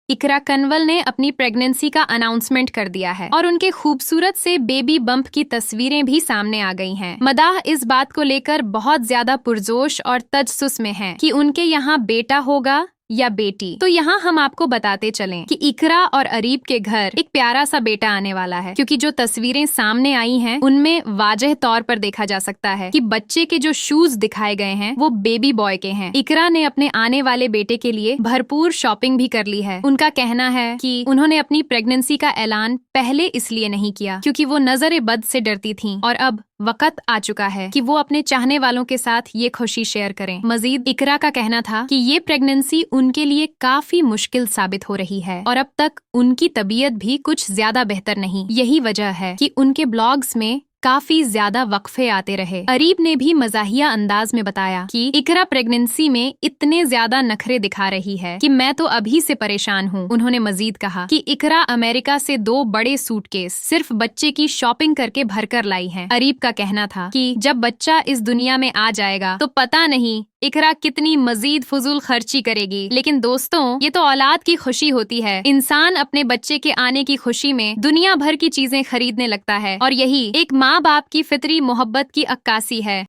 इकरा कनवल ने अपनी प्रेगनेंसी का अनाउंसमेंट कर दिया है और उनके खूबसूरत से बेबी बम्प की तस्वीरें भी सामने आ गई हैं। मदाह इस बात को लेकर बहुत ज्यादा पुरजोश और तजस्सुस में हैं कि उनके यहाँ बेटा होगा या बेटी। तो यहाँ हम आपको बताते चलें कि इकरा और अरीब के घर एक प्यारा सा बेटा आने वाला है, क्योंकि जो तस्वीरें सामने आई हैं उनमें वाजह तौर पर देखा जा सकता है कि बच्चे के जो शूज दिखाए गए हैं वो बेबी बॉय के हैं। इकरा ने अपने आने वाले बेटे के लिए भरपूर शॉपिंग भी कर ली है। उनका कहना है कि उन्होंने अपनी प्रेगनेंसी का ऐलान पहले इसलिए नहीं किया क्योंकि वो नजर बद से डरती थीं और अब वक्त आ चुका है कि वो अपने चाहने वालों के साथ ये खुशी शेयर करें। मजीद इकरा का कहना था कि ये प्रेगनेंसी उनके लिए काफी मुश्किल साबित हो रही है और अब तक उनकी तबीयत भी कुछ ज्यादा बेहतर नहीं। यही वजह है कि उनके ब्लॉग्स में काफी ज्यादा वक्फे आते रहे। अरीब ने भी मजाहिया अंदाज में बताया कि इकरा प्रेगनेंसी में इतने ज्यादा नखरे दिखा रही है कि मैं तो अभी से परेशान हूँ। उन्होंने मजीद कहा कि इकरा अमेरिका से 2 बड़े सूटकेस सिर्फ बच्चे की शॉपिंग करके भरकर लाई हैं। अरीब का कहना था कि जब बच्चा इस दुनिया में आ जाएगा तो पता नहीं इकरा कितनी मजीद फजूल खर्ची करेगी। लेकिन दोस्तों, ये तो औलाद की खुशी होती है। इंसान अपने बच्चे के आने की खुशी में दुनिया भर की चीजें खरीदने लगता है और यही एक माँ बाप की फितरी मोहब्बत की अक्कासी है।